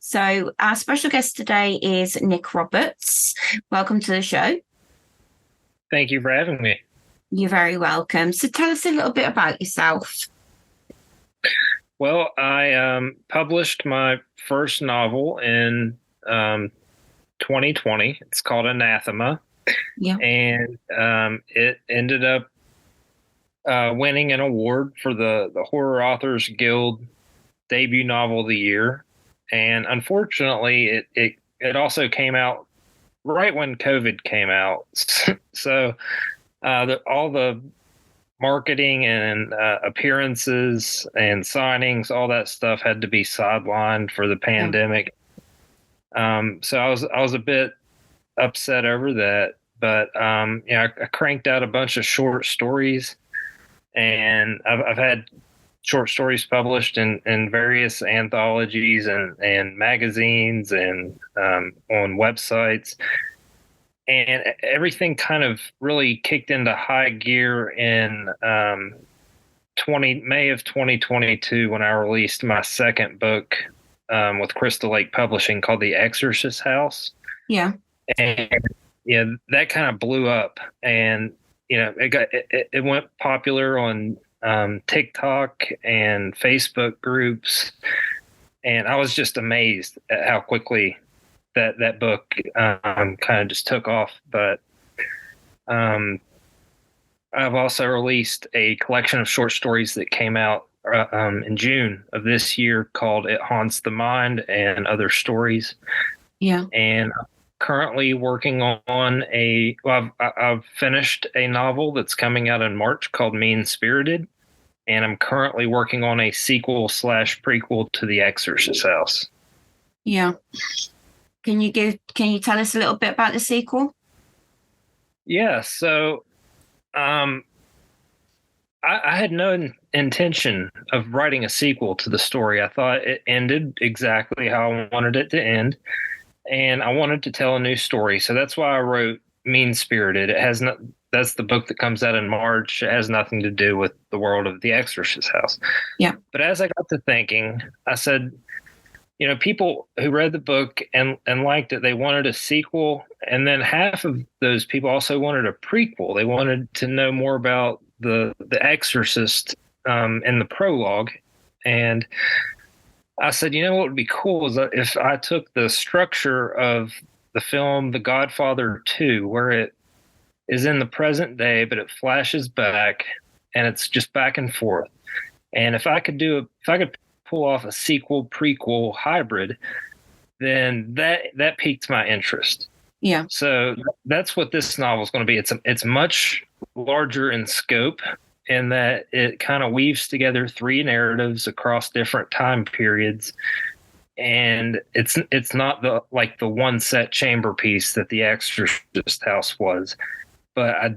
So our special guest today is Nick Roberts. Welcome to the show. Thank you for having me. You're very welcome. So tell us a little bit about yourself. Well, I published my first novel in 2020. It's called Anathema. Yeah. And it ended up winning an award for the Horror Authors Guild debut novel of the year. And unfortunately, it also came out right when COVID came out. So all the marketing and appearances and signings, all that stuff had to be sidelined for the pandemic. So I was a bit upset over that, but I cranked out a bunch of short stories, and I've had short stories published in various anthologies and magazines and on websites. And everything kind of really kicked into high gear in May of 2022 when I released my second book with Crystal Lake Publishing called The Exorcist House. Yeah. And that kind of blew up, and it went popular on TikTok and Facebook groups, and I was just amazed at how quickly that book kind of just took off. But I've also released a collection of short stories that came out in June of this year called It Haunts the Mind and Other Stories. Yeah. And I'm currently working on I've finished a novel that's coming out in March called Mean Spirited. And I'm currently working on a sequel / prequel to The Exorcist House. Yeah. Can you tell us a little bit about the sequel? Yeah. So, I had no intention of writing a sequel to the story. I thought it ended exactly how I wanted it to end, and I wanted to tell a new story. So that's why I wrote Mean Spirited. That's the book that comes out in March. It has nothing to do with the world of The Exorcist House. Yeah. But as I got to thinking, I said, people who read the book and liked it, they wanted a sequel. And then half of those people also wanted a prequel. They wanted to know more about the Exorcist in the prologue. And I said, what would be cool is if I took the structure of the film The Godfather 2, where it is in the present day, but it flashes back and it's just back and forth. And if I could pull off a sequel prequel hybrid, then that piqued my interest. Yeah. So that's what this novel is going to be. It's much larger in scope in that it kind of weaves together three narratives across different time periods. And it's not the one set chamber piece that The Exorcist House was. But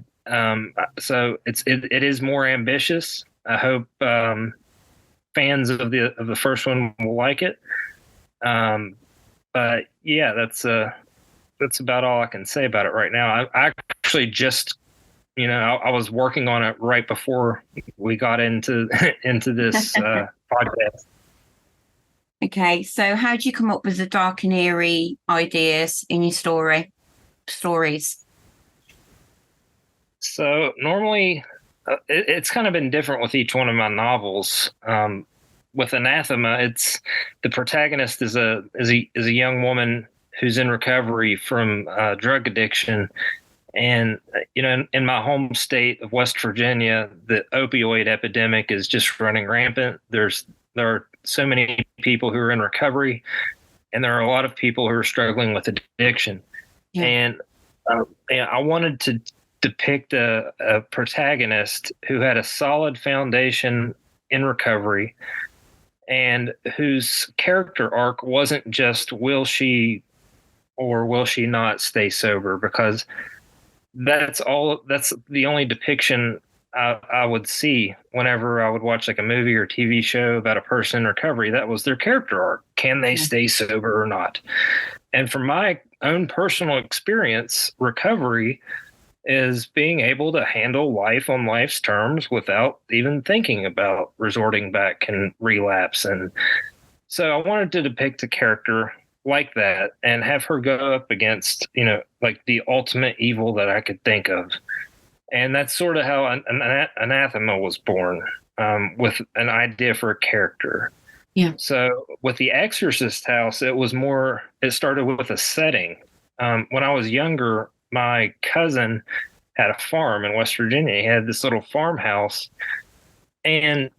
so it is more ambitious. I hope fans of the first one will like it. But yeah, that's about all I can say about it right now. I actually just, I was working on it right before we got into this podcast. Okay, so how do you come up with the dark and eerie ideas in your stories? So normally, it's kind of been different with each one of my novels. With Anathema, it's the protagonist is a young woman who's in recovery from drug addiction, and in my home state of West Virginia, the opioid epidemic is just running rampant. There are so many people who are in recovery, and there are a lot of people who are struggling with addiction. Yeah. And I wanted to depict a protagonist who had a solid foundation in recovery and whose character arc wasn't just will she or will she not stay sober, because that's the only depiction I would see whenever I would watch like a movie or TV show about a person in recovery. That was their character arc. Can they stay sober or not? And from my own personal experience, recovery is being able to handle life on life's terms without even thinking about resorting back and relapse. And so I wanted to depict a character like that and have her go up against, like the ultimate evil that I could think of. And that's sort of how an Anathema was born, with an idea for a character. Yeah. So with the Exorcist house, it started with a setting. When I was younger, my cousin had a farm in West Virginia. He had this little farmhouse, and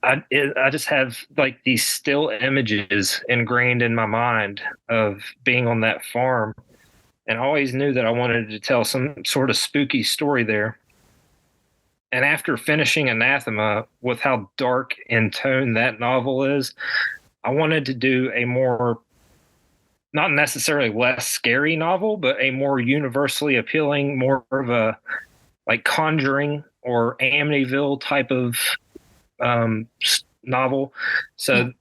I just have like these still images ingrained in my mind of being on that farm, and I always knew that I wanted to tell some sort of spooky story there. And after finishing Anathema, with how dark in tone that novel is, I wanted to do a more, not necessarily less scary novel, but a more universally appealing, more of a like Conjuring or Amityville type of novel. So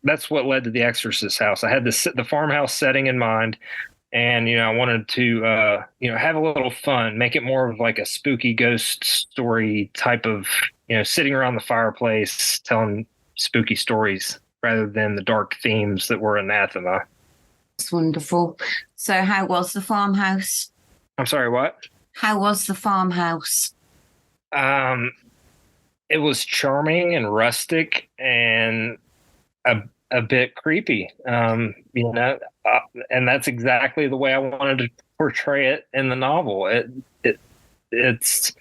that's what led to the Exorcist house. I had the farmhouse setting in mind, and I wanted to have a little fun, make it more of like a spooky ghost story type of, sitting around the fireplace telling spooky stories rather than the dark themes that were Anathema. That's wonderful. So how was the farmhouse? I'm sorry, what? How was the farmhouse? It was charming and rustic and a bit creepy, and that's exactly the way I wanted to portray it in the novel. It's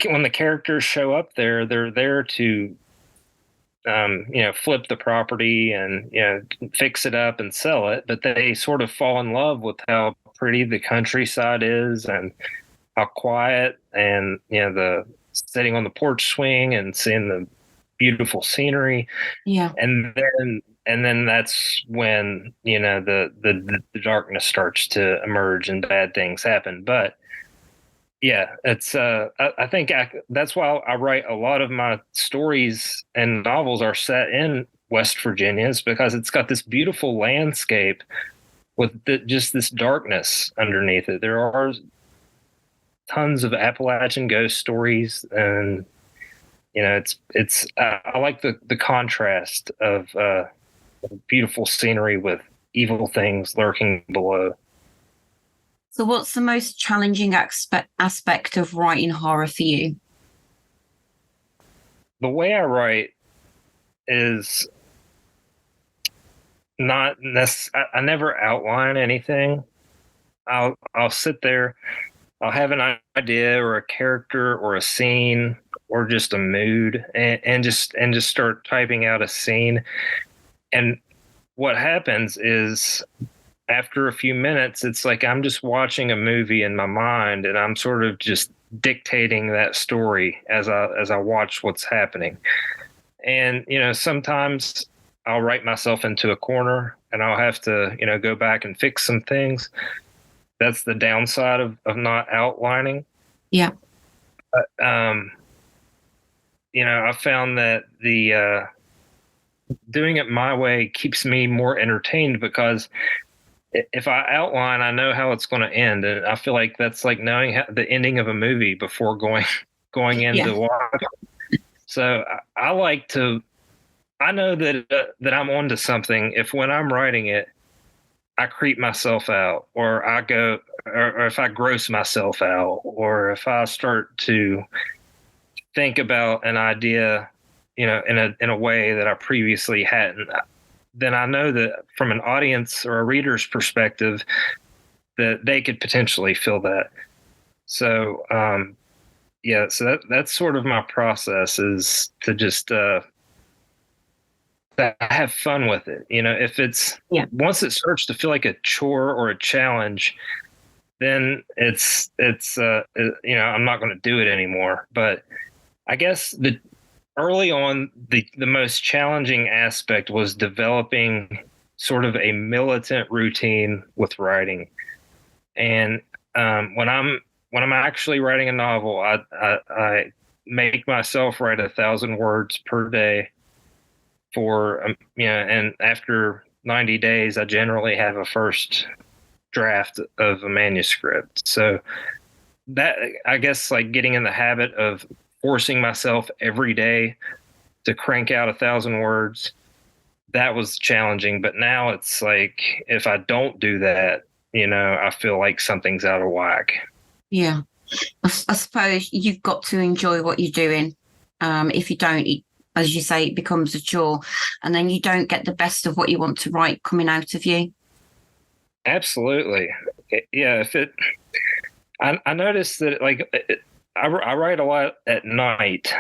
when the characters show up there, they're there to, flip the property and, fix it up and sell it, but they sort of fall in love with how pretty the countryside is and how quiet, and, the sitting on the porch swing and seeing the beautiful scenery. Yeah. And then that's when, the darkness starts to emerge and bad things happen. But yeah, it's I think that's why I write a lot of my stories and novels are set in West Virginia, is because it's got this beautiful landscape with just this darkness underneath it. There are tons of Appalachian ghost stories, and it's I like the contrast of beautiful scenery with evil things lurking below. So what's the most challenging aspect of writing horror for you? The way I write is not I never outline anything. I'll sit there, I'll have an idea or a character or a scene or just a mood, and just start typing out a scene. And what happens is, after a few minutes, it's like I'm just watching a movie in my mind, and I'm sort of just dictating that story as I watch what's happening. And sometimes I'll write myself into a corner, and I'll have to go back and fix some things. That's the downside of not outlining. Yeah. But, I found that the doing it my way keeps me more entertained, because if I outline, I know how it's going to end, and I feel like that's like knowing the ending of a movie before going in to watch. So I like to. I know that I'm onto something if, when I'm writing it, I creep myself out, or I go, or if I gross myself out, or if I start to think about an idea, in a way that I previously hadn't, then I know that from an audience or a reader's perspective, that they could potentially feel that. So, so that's sort of my process, is to just have fun with it. If it's once it starts to feel like a chore or a challenge, then it's I'm not going to do it anymore. But I guess early on, the most challenging aspect was developing sort of a militant routine with writing. And when I'm actually writing a novel, I make myself write 1,000 words per day for and after 90 days, I generally have a first draft of a manuscript. So that, I guess, like getting in the habit of forcing myself every day to crank out 1,000 words, that was challenging. But now it's like, if I don't do that, I feel like something's out of whack. Yeah. I suppose you've got to enjoy what you're doing. If you don't, as you say, it becomes a chore, and then you don't get the best of what you want to write coming out of you. Absolutely. Yeah. I noticed that, like, I write a lot at night,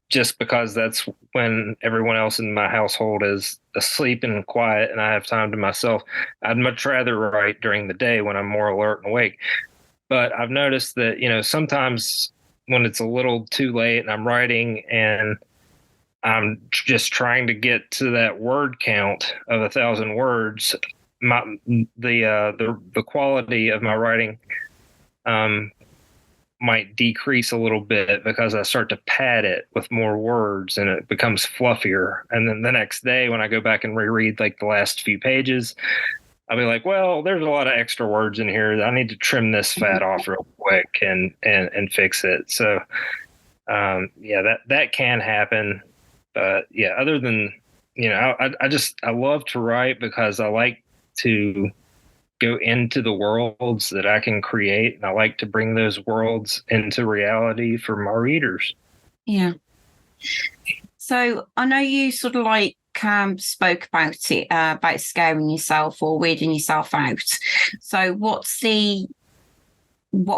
just because that's when everyone else in my household is asleep and quiet and I have time to myself. I'd much rather write during the day when I'm more alert and awake. But I've noticed that, sometimes when it's a little too late and I'm writing and I'm just trying to get to that word count of 1,000 words, the quality of my writing might decrease a little bit because I start to pad it with more words and it becomes fluffier. And then the next day when I go back and reread like the last few pages, I'll be like, well, there's a lot of extra words in here. I need to trim this fat off real quick and fix it. So, that can happen. But yeah, other than, I love to write because I like to go into the worlds that I can create. And I like to bring those worlds into reality for my readers. Yeah. So I know you sort of like spoke about it, about scaring yourself or weirding yourself out. So what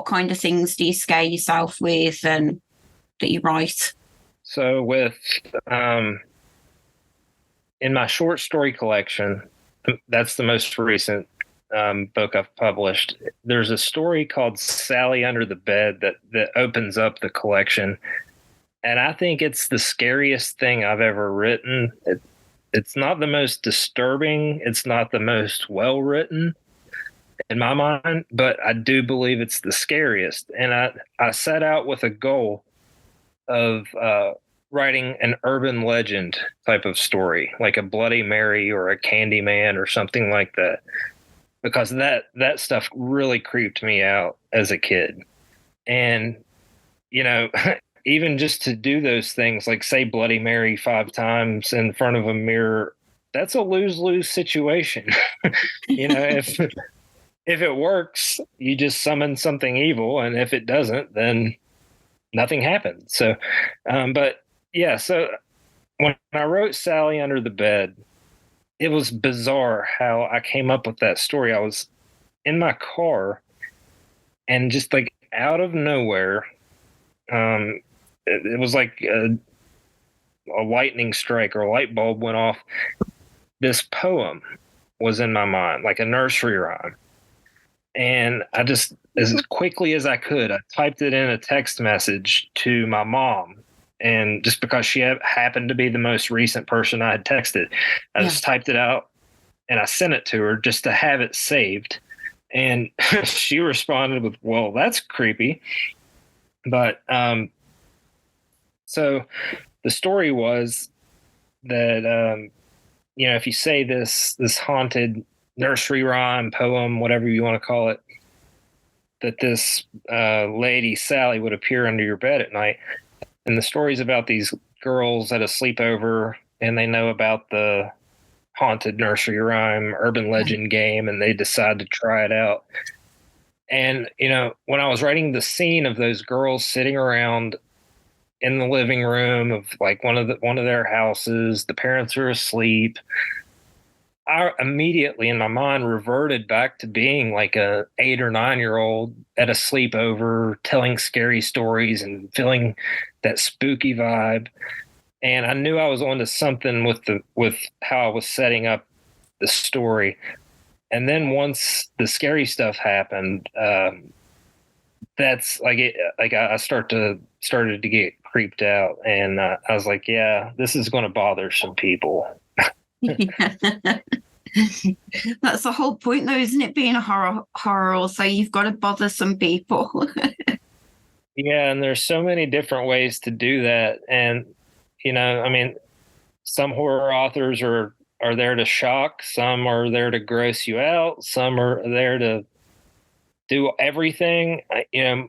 kind of things do you scare yourself with and that you write? So with, in my short story collection, that's the most recent book I've published. There's a story called Sally Under the Bed that opens up the collection. And I think it's the scariest thing I've ever written. It's not the most disturbing. It's not the most well written in my mind, but I do believe it's the scariest. And I set out with a goal of writing an urban legend type of story, like a Bloody Mary or a Candyman or something like that, because that stuff really creeped me out as a kid. And, even just to do those things, like say Bloody Mary 5 times in front of a mirror, that's a lose-lose situation. If it works, you just summon something evil. And if it doesn't, then nothing happens. So, but yeah, so when I wrote Sally Under the Bed, it was bizarre how I came up with that story. I was in my car and just like out of nowhere, it was like a lightning strike or a light bulb went off. This poem was in my mind, like a nursery rhyme. And I just, as quickly as I could, I typed it in a text message to my mom. And just because she happened to be the most recent person I had texted, I just typed it out and I sent it to her just to have it saved. And she responded with, well, that's creepy. But so the story was that, if you say this haunted nursery rhyme, poem, whatever you want to call it, that this lady, Sally, would appear under your bed at night. And the story's about these girls at a sleepover, and they know about the haunted nursery rhyme urban legend game, and they decide to try it out. And, when I was writing the scene of those girls sitting around in the living room of like one of their houses, the parents are asleep, I immediately in my mind reverted back to being like a 8 or 9-year-old at a sleepover, telling scary stories and feeling that spooky vibe. And I knew I was onto something with how I was setting up the story. And then once the scary stuff happened, that's like it. Like I started to get creeped out, and I was like, yeah, this is going to bother some people. That's the whole point, though, isn't it? Being a horror also, you've got to bother some people. Yeah, and there's so many different ways to do that. And some horror authors are there to shock, some are there to gross you out, some are there to do everything.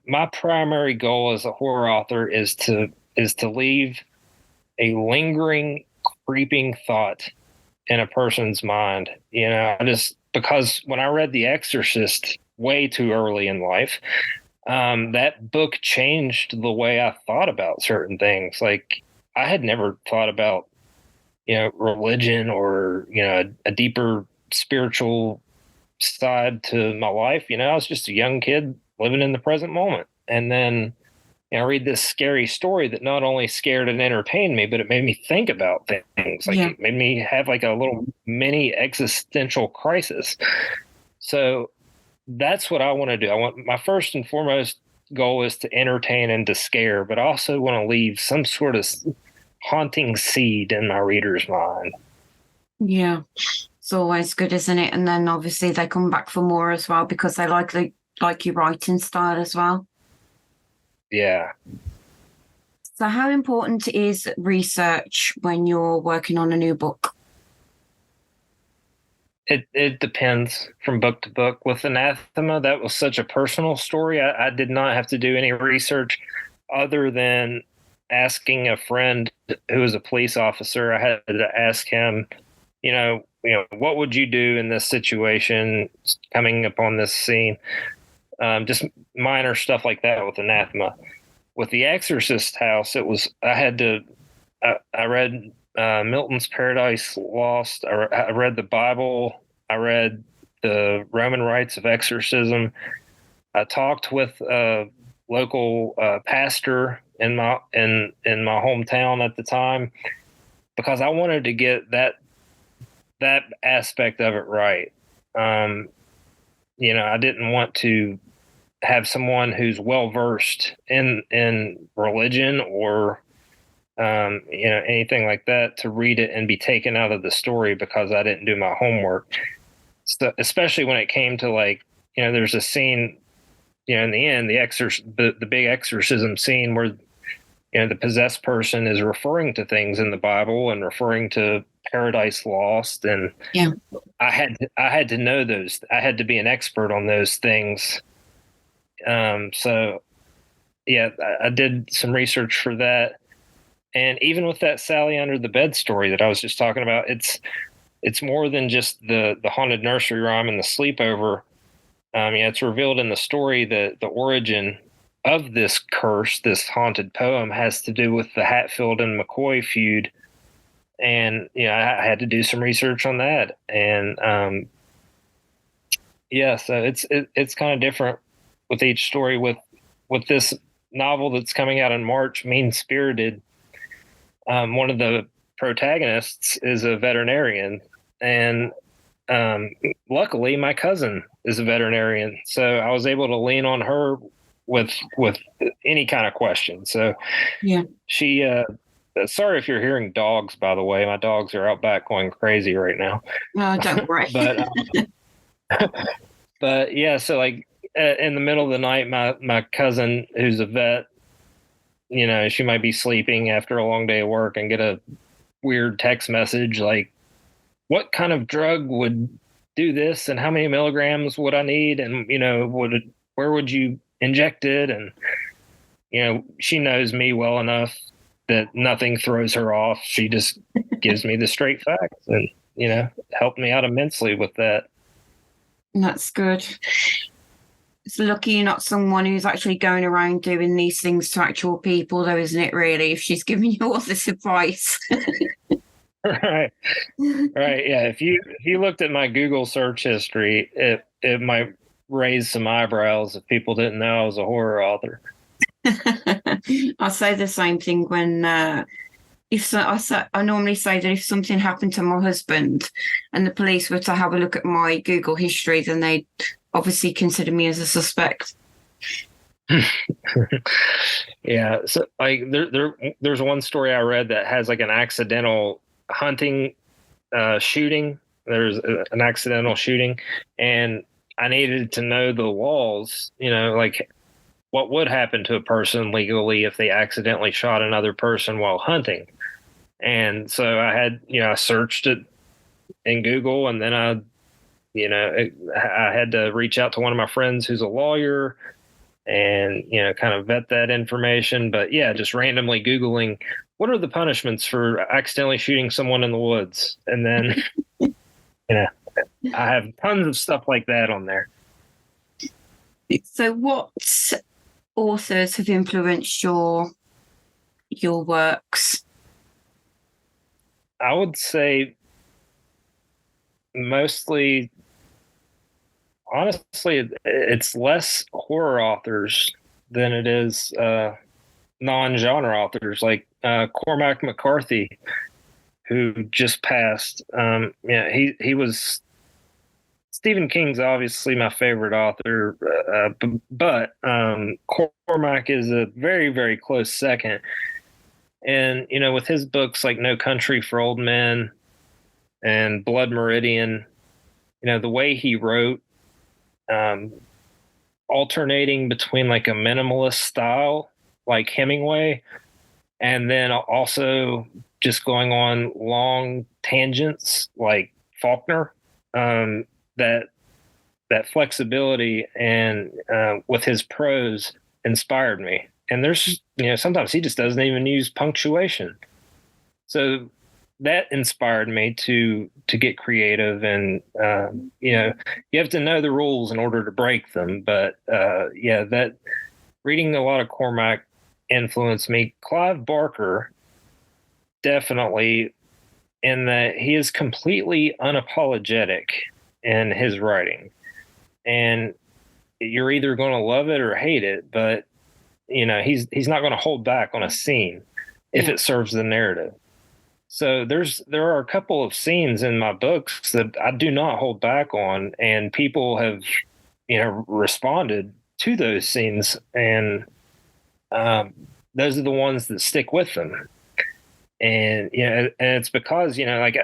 My primary goal as a horror author is to leave a lingering, creeping thought in a person's mind. Because when I read The Exorcist way too early in life, that book changed the way I thought about certain things. Like, I had never thought about, religion or, a deeper spiritual side to my life. I was just a young kid living in the present moment. And then, I read this scary story that not only scared and entertained me, but it made me think about things. Like, it made me have like a little mini existential crisis. So that's what I want to do. My first and foremost goal is to entertain and to scare, but I also want to leave some sort of haunting seed in my reader's mind. Yeah. It's always good, isn't it? And then obviously they come back for more as well because they like your writing style as well. Yeah. So how important is research when you're working on a new book? It depends from book to book. With Anathema, that was such a personal story. I did not have to do any research other than asking a friend who was a police officer. I had to ask him, what would you do in this situation coming upon this scene? Just minor stuff like that with Anathema. With The Exorcist house, I read Milton's Paradise Lost. I read the Bible. I read the Roman Rites of Exorcism. I talked with a local pastor in my hometown at the time because I wanted to get that aspect of it right. I didn't want to have someone who's well versed in religion or anything like that to read it and be taken out of the story because I didn't do my homework. So, especially when it came to there's a scene, in the end, the big exorcism scene where the possessed person is referring to things in the Bible and referring to Paradise Lost, and I had to know those. I had to be an expert on those things. So I did some research for that. And even with that Sally Under the Bed story that I was just talking about, it's more than just the haunted nursery rhyme and the sleepover. It's revealed in the story that the origin of this curse, this haunted poem, has to do with the Hatfield and McCoy feud. And, I had to do some research on that. And, so it's kind of different with each story. With this novel that's coming out in March, Mean Spirited, one of the protagonists is a veterinarian, and luckily my cousin is a veterinarian, so I was able to lean on her with any kind of question. So she sorry if you're hearing dogs, by the way. My dogs are out back going crazy right now. Oh, don't worry. But so in the middle of the night, my cousin, who's a vet, she might be sleeping after a long day of work and get a weird text message like, what kind of drug would do this and how many milligrams would I need? And, where would you inject it? And, she knows me well enough that nothing throws her off. She just gives me the straight facts and, helped me out immensely with that. That's good. It's lucky you're not someone who's actually going around doing these things to actual people, though, isn't it, really, if she's giving you all this advice? Right. Yeah. If you looked at my Google search history, it might raise some eyebrows if people didn't know I was a horror author. I say the same thing when I normally say that if something happened to my husband and the police were to have a look at my Google history, then they'd obviously consider me as a suspect. Yeah. So there's one story I read that has an accidental hunting shooting. There's an accidental shooting, and I needed to know the laws, what would happen to a person legally if they accidentally shot another person while hunting. And so I had, I searched it in Google, and then I had to reach out to one of my friends who's a lawyer and, kind of vet that information. But yeah, just randomly Googling, what are the punishments for accidentally shooting someone in the woods? And then, I have tons of stuff like that on there. So what authors have influenced your works? I would say mostly, honestly, it's less horror authors than it is non-genre authors, like Cormac McCarthy, who just passed. He was Stephen King's obviously my favorite author, but Cormac is a very, very close second. And with his books like No Country for Old Men and Blood Meridian, the way he wrote, alternating between like a minimalist style like Hemingway, and then also just going on long tangents like Faulkner. That flexibility and with his prose inspired me. And there's sometimes he just doesn't even use punctuation, so that inspired me to get creative. And you have to know the rules in order to break them. But that reading a lot of Cormac influenced me. Clive Barker, definitely, in that he is completely unapologetic in his writing, and you're either going to love it or hate it, but he's not going to hold back on a scene if it serves the narrative. So there are a couple of scenes in my books that I do not hold back on, and people have responded to those scenes, and those are the ones that stick with them. And and it's because like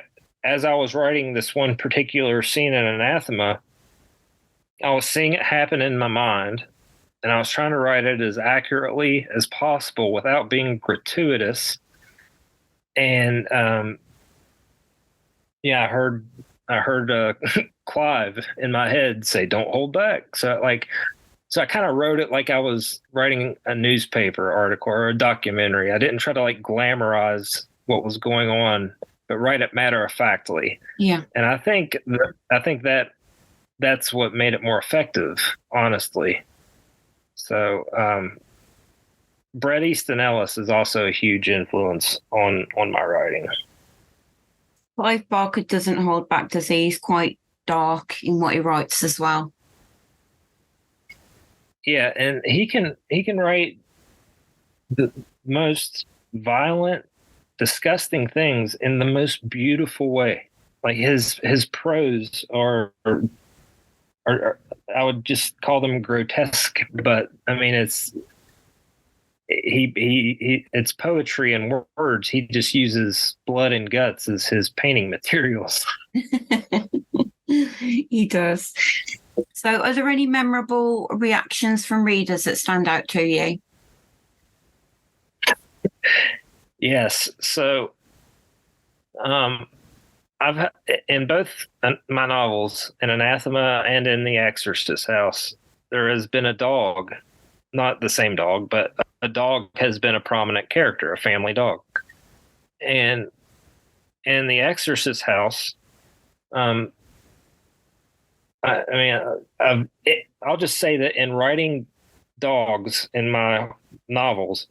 as I was writing this one particular scene in Anathema, I was seeing it happen in my mind, and I was trying to write it as accurately as possible without being gratuitous. And I heard Clive in my head say, "Don't hold back." So I kind of wrote it like I was writing a newspaper article or a documentary. I didn't try to like glamorize what was going on, but write it matter of factly. Yeah. And I think that that's what made it more effective, honestly. So, Bret Easton Ellis is also a huge influence on my writing. Clive Barker doesn't hold back, does he? He's quite dark in what he writes as well. Yeah, and he can write the most violent, disgusting things in the most beautiful way. Like his prose are I would just call them grotesque, but I mean it's poetry and words. He just uses blood and guts as his painting materials. He does. So are there any memorable reactions from readers that stand out to you? Yes. So I've in both my novels, in Anathema and in The Exorcist House, there has been a dog, not the same dog, but a dog has been a prominent character, a family dog. And in The Exorcist House, I'll just say that in writing dogs in my novels,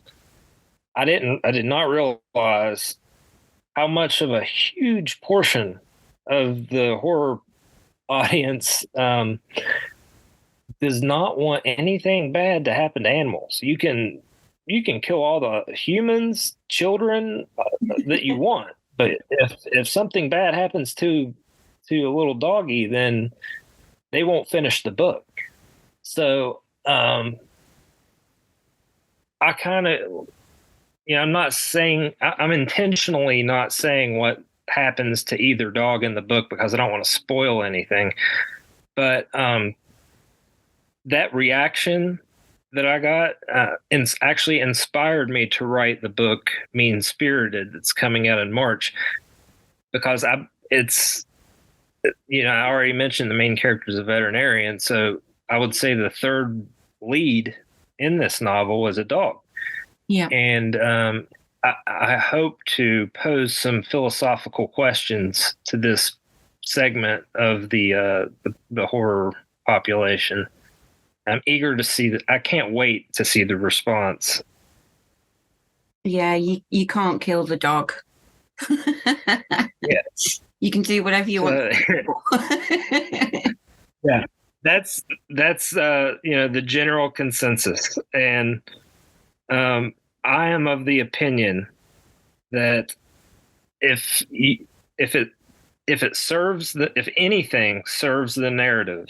I did not realize how much of a huge portion of the horror audience does not want anything bad to happen to animals. You can kill all the humans, children that you want, but if something bad happens to a little doggy, then they won't finish the book. So I kind of, I'm not saying, I'm intentionally not saying what happens to either dog in the book because I don't want to spoil anything. But that reaction that I got actually inspired me to write the book Mean Spirited that's coming out in March, because I already mentioned the main character is a veterinarian. So I would say the third lead in this novel is a dog. Yeah. And I hope to pose some philosophical questions to this segment of the horror population. I'm eager to see that. I can't wait to see the response. Yeah, you can't kill the dog. Yeah. You can do whatever you want. Yeah. That's the general consensus. And I am of the opinion that if anything serves the narrative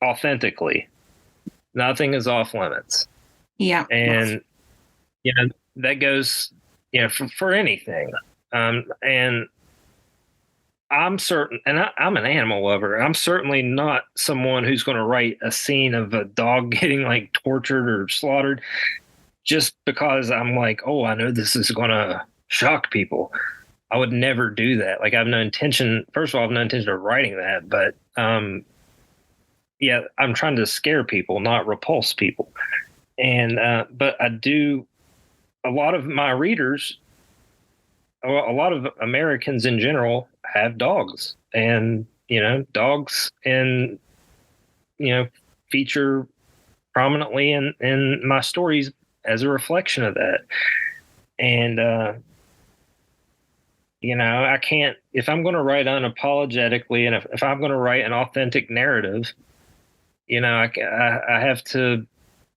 authentically, nothing is off limits. Yeah. And that goes for anything. And I'm certain, and I'm an animal lover. I'm certainly not someone who's going to write a scene of a dog getting like tortured or slaughtered just because I'm like, oh, I know this is going to shock people. I would never do that. Like, I have no intention. First of all, I have no intention of writing that. But I'm trying to scare people, not repulse people. And but I do. A lot of my readers, a lot of Americans in general, have dogs, and dogs, and feature prominently in my stories as a reflection of that. And I can't, if I'm going to write unapologetically, and if I'm going to write an authentic narrative, I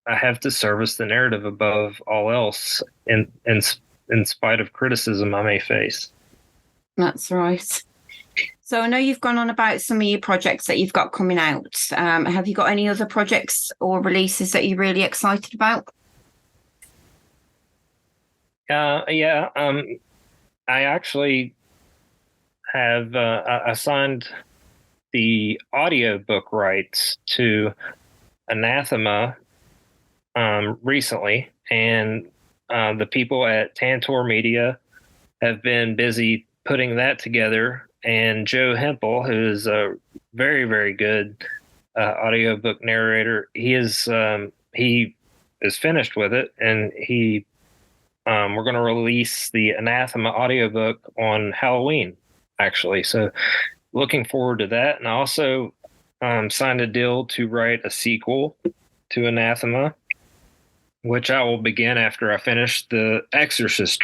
have to service the narrative above all else, in spite of criticism I may face. That's right. So I know you've gone on about some of your projects that you've got coming out. Have you got any other projects or releases that you're really excited about? I actually have assigned the audiobook rights to Anathema recently, and the people at Tantor Media have been busy putting that together. And Joe Hempel, who is a very, very good audiobook narrator, he is finished with it, and we're going to release the Anathema audiobook on Halloween, actually. So looking forward to that. And I also signed a deal to write a sequel to Anathema, which I will begin after I finish the Exorcist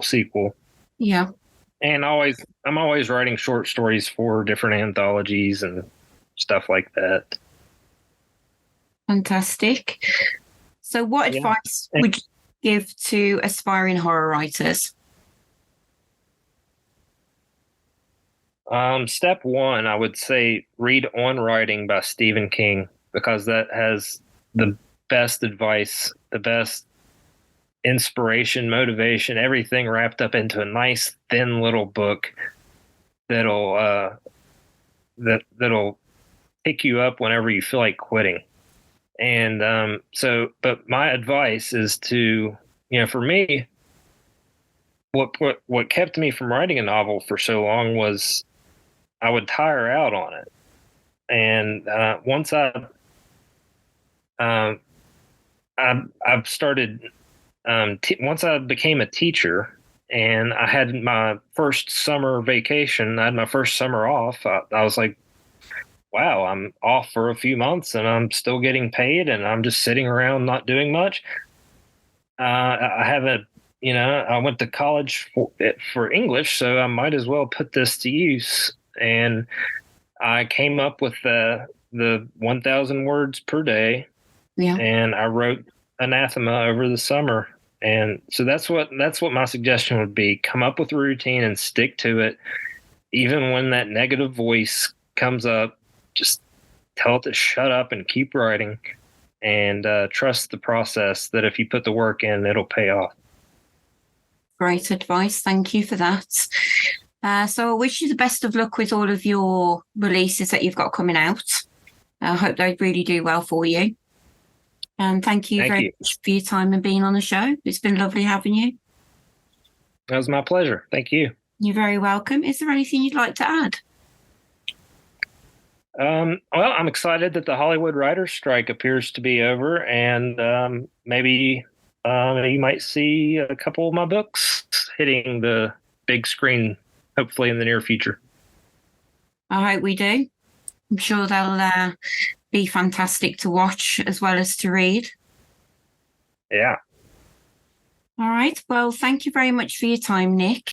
sequel. Yeah. And I'm always writing short stories for different anthologies and stuff like that. Fantastic. So what advice would you give to aspiring horror writers? Step one, I would say read On Writing by Stephen King, because that has the best advice, the best inspiration, motivation, everything wrapped up into a nice thin little book that'll pick you up whenever you feel like quitting. And but my advice is to, for me, what kept me from writing a novel for so long was I would tire out on it. And once I've started, once I became a teacher and I had my first summer vacation, I had my first summer off, I was like, wow, I'm off for a few months and I'm still getting paid and I'm just sitting around not doing much. I haven't, I went to college for English, so I might as well put this to use. And I came up with the 1,000 words per day. Yeah. And I wrote Anathema over the summer. And so that's what my suggestion would be. Come up with a routine and stick to it. Even when that negative voice comes up, just tell it to shut up and keep writing, and trust the process that if you put the work in, it'll pay off. Great advice. Thank you for that. So I wish you the best of luck with all of your releases that you've got coming out. I hope they really do well for you. And thank you very much for your time and being on the show. It's been lovely having you. That was my pleasure. Thank you. You're very welcome. Is there anything you'd like to add? Well, I'm excited that the Hollywood writers' strike appears to be over, and maybe you might see a couple of my books hitting the big screen, hopefully in the near future. I hope we do. I'm sure they'll be fantastic to watch as well as to read. Yeah. All right. Well, thank you very much for your time, Nick.